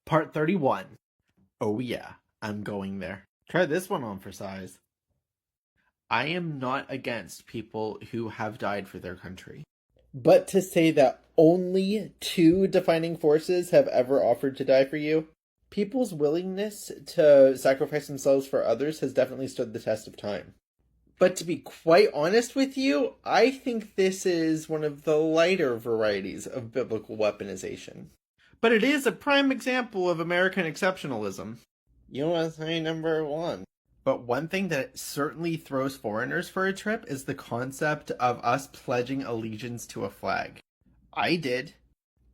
Part 31. Oh yeah, I'm going there. Try this one on for size. I am not against people who have died for their country. But to say that only two defining forces have ever offered to die for you, people's willingness to sacrifice themselves for others has definitely stood the test of time. But to be quite honest with you, I think this is one of the lighter varieties of biblical weaponization. But it is a prime example of American exceptionalism. USA #1. But one thing that certainly throws foreigners for a trip is the concept of us pledging allegiance to a flag. I did.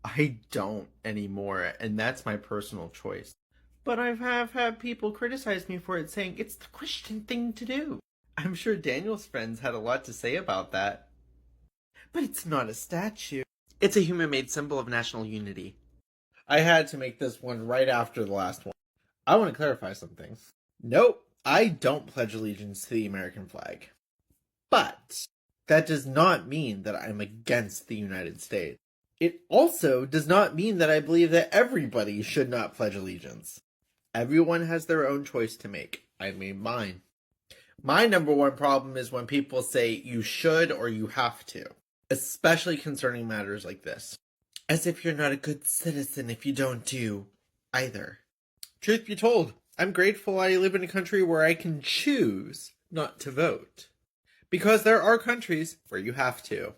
I don't anymore, and that's my personal choice. But I have had people criticize me for it, saying it's the Christian thing to do. I'm sure Daniel's friends had a lot to say about that. But it's not a statue. It's a human-made symbol of national unity. I had to make this one right after the last one. I want to clarify something. Nope, I don't pledge allegiance to the American flag. But that does not mean that I'm against the United States. It also does not mean that I believe that everybody should not pledge allegiance. Everyone has their own choice to make. I made mine. My #1 problem is when people say you should or you have to, especially concerning matters like this. As if you're not a good citizen if you don't do either. Truth be told, I'm grateful I live in a country where I can choose not to vote. Because there are countries where you have to.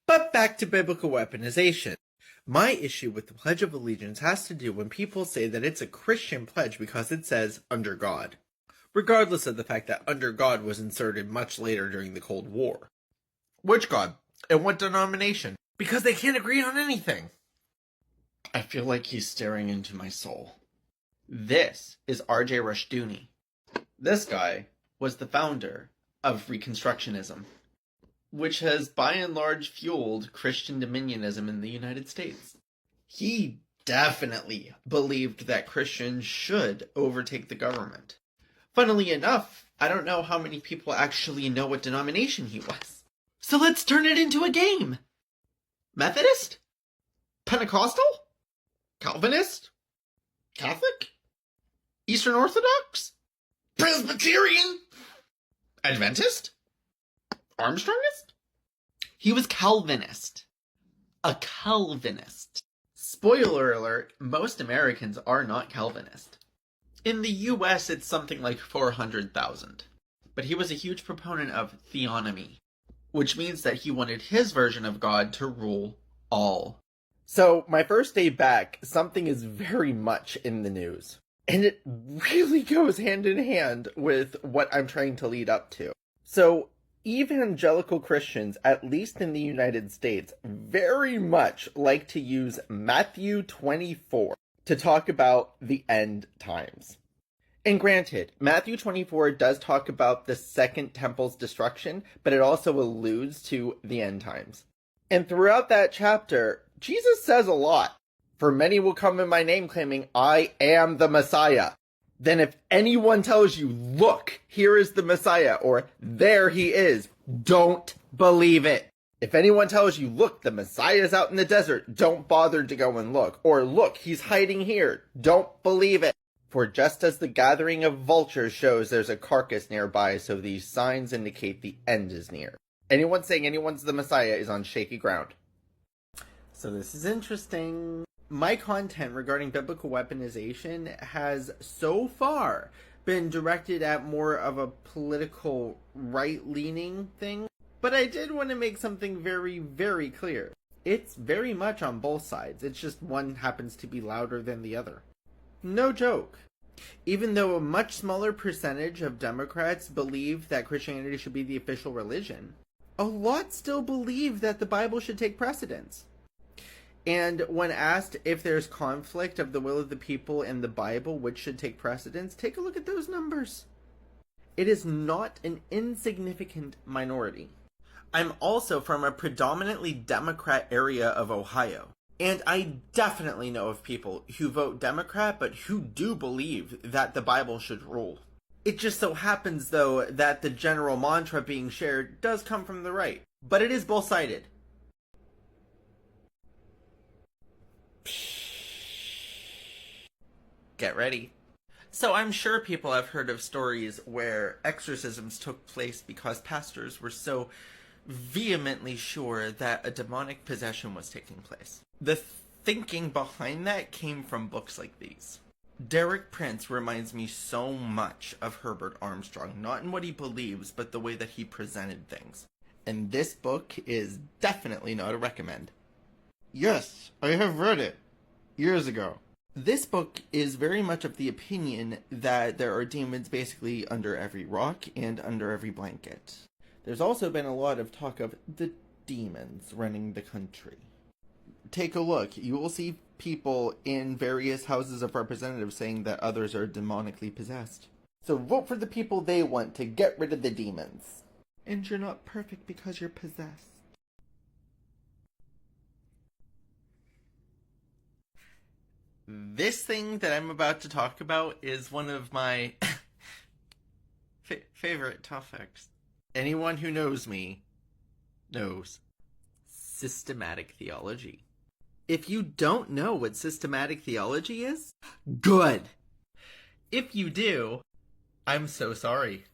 But back to biblical weaponization. My issue with the Pledge of Allegiance has to do when people say that it's a Christian pledge because it says, under God. Regardless of the fact that under God was inserted much later during the Cold War. Which God? And what denomination? Because they can't agree on anything. I feel like he's staring into my soul. This is R.J. Rushdoony. This guy was the founder of Reconstructionism, which has by and large fueled Christian dominionism in the United States. He definitely believed that Christians should overtake the government. Funnily enough, I don't know how many people actually know what denomination he was. So let's turn it into a game. Methodist? Pentecostal? Calvinist? Catholic? Eastern Orthodox? Presbyterian? Adventist? Armstrongist? He was Calvinist. A Calvinist. Spoiler alert, most Americans are not Calvinist. In the US, it's something like 400,000. But he was a huge proponent of theonomy, which means that he wanted his version of God to rule all. So, my first day back, something is very much in the news. And it really goes hand in hand with what I'm trying to lead up to. So, evangelical Christians, at least in the United States, very much like to use Matthew 24 to talk about the end times. And granted, Matthew 24 does talk about the second temple's destruction, but it also alludes to the end times. And throughout that chapter, Jesus says a lot. For many will come in my name claiming, I am the Messiah. Then if anyone tells you, look, here is the Messiah, or there he is, don't believe it. If anyone tells you, look, the Messiah is out in the desert, don't bother to go and look. Or look, he's hiding here, don't believe it. For just as the gathering of vultures shows there's a carcass nearby, so these signs indicate the end is near. Anyone saying anyone's the Messiah is on shaky ground. So this is interesting. My content regarding biblical weaponization has so far been directed at more of a political right-leaning thing, but I did want to make something very, very clear. It's very much on both sides, it's just one happens to be louder than the other. No joke. Even though a much smaller percentage of Democrats believe that Christianity should be the official religion, a lot still believe that the Bible should take precedence. And when asked if there's conflict of the will of the people and the Bible which should take precedence, take a look at those numbers. It is not an insignificant minority. I'm also from a predominantly Democrat area of Ohio. And I definitely know of people who vote Democrat but who do believe that the Bible should rule. It just so happens, though, that the general mantra being shared does come from the right. But it is both-sided. Get ready. So I'm sure people have heard of stories where exorcisms took place because pastors were so vehemently sure that a demonic possession was taking place. The thinking behind that came from books like these. Derek Prince reminds me so much of Herbert Armstrong, not in what he believes, but the way that he presented things. And this book is definitely not a recommend. Yes, I have read it. Years ago. This book is very much of the opinion that there are demons basically under every rock and under every blanket. There's also been a lot of talk of the demons running the country. Take a look. You will see people in various houses of representatives saying that others are demonically possessed. So vote for the people they want to get rid of the demons. And you're not perfect because you're possessed. This thing that I'm about to talk about is one of my favorite topics. Anyone who knows me knows. Systematic theology. If you don't know what systematic theology is, good. If you do, I'm so sorry.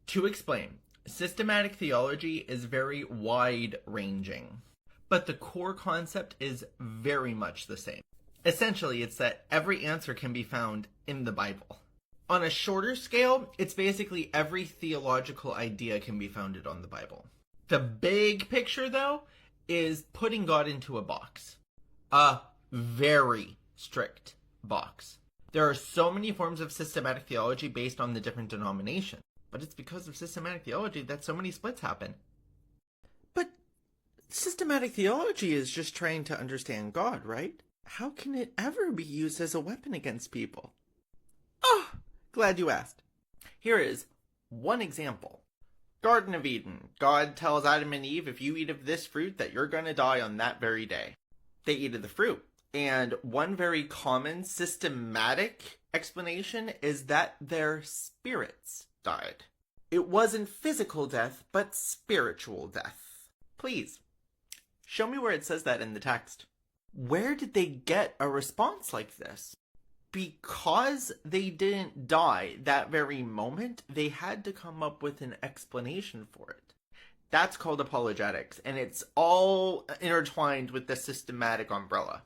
To explain, systematic theology is very wide-ranging, but the core concept is very much the same. Essentially, it's that every answer can be found in the Bible. On a shorter scale, it's basically every theological idea can be founded on the Bible. The big picture, though, is putting God into a box. A very strict box. There are so many forms of systematic theology based on the different denominations, but it's because of systematic theology that so many splits happen. But systematic theology is just trying to understand God, right? How can it ever be used as a weapon against people? Oh, glad you asked. Here is one example. Garden of Eden. God tells Adam and Eve, if you eat of this fruit, that you're going to die on that very day. They eat of the fruit. And one very common systematic explanation is that their spirits died. It wasn't physical death, but spiritual death. Please, show me where it says that in the text. Where did they get a response like this? Because they didn't die that very moment, they had to come up with an explanation for it. That's called apologetics, and it's all intertwined with the systematic umbrella.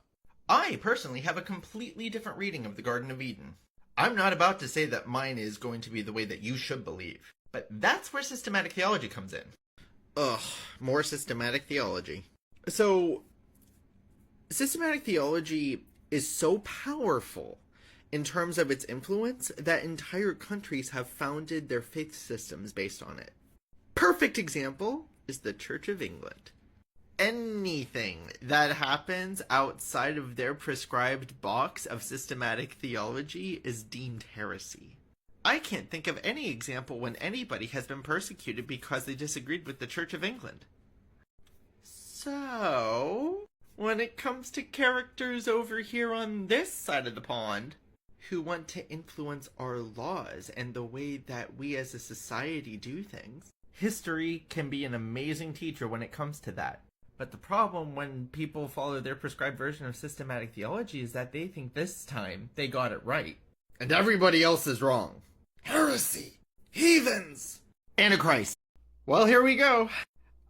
I personally have a completely different reading of the Garden of Eden. I'm not about to say that mine is going to be the way that you should believe, but that's where systematic theology comes in. Ugh, more systematic theology. So, systematic theology is so powerful in terms of its influence that entire countries have founded their faith systems based on it. Perfect example is the Church of England. Anything that happens outside of their prescribed box of systematic theology is deemed heresy. I can't think of any example when anybody has been persecuted because they disagreed with the Church of England. So, when it comes to characters over here on this side of the pond who want to influence our laws and the way that we as a society do things, history can be an amazing teacher when it comes to that. But the problem when people follow their prescribed version of systematic theology is that they think this time they got it right. And everybody else is wrong. Heresy! Heathens! Antichrist! Well, here we go.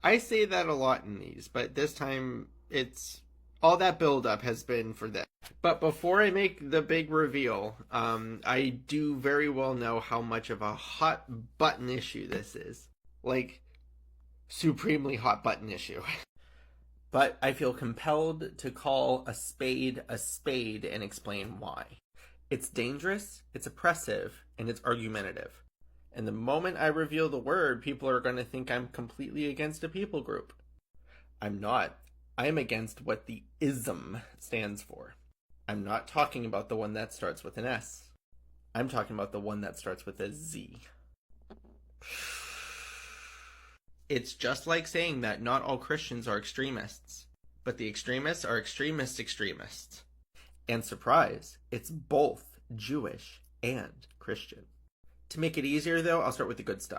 I say that a lot in these, but this time it's all that build-up has been for this. But before I make the big reveal, I do very well know how much of a hot button issue this is. Like, supremely hot button issue. But I feel compelled to call a spade and explain why. It's dangerous, it's oppressive, and it's argumentative. And the moment I reveal the word, people are going to think I'm completely against a people group. I'm not. I am against what the ism stands for. I'm not talking about the one that starts with an S. I'm talking about the one that starts with a Z. It's just like saying that not all Christians are extremists, but the extremists are extremists. And surprise, it's both Jewish and Christian. To make it easier though, I'll start with the good stuff.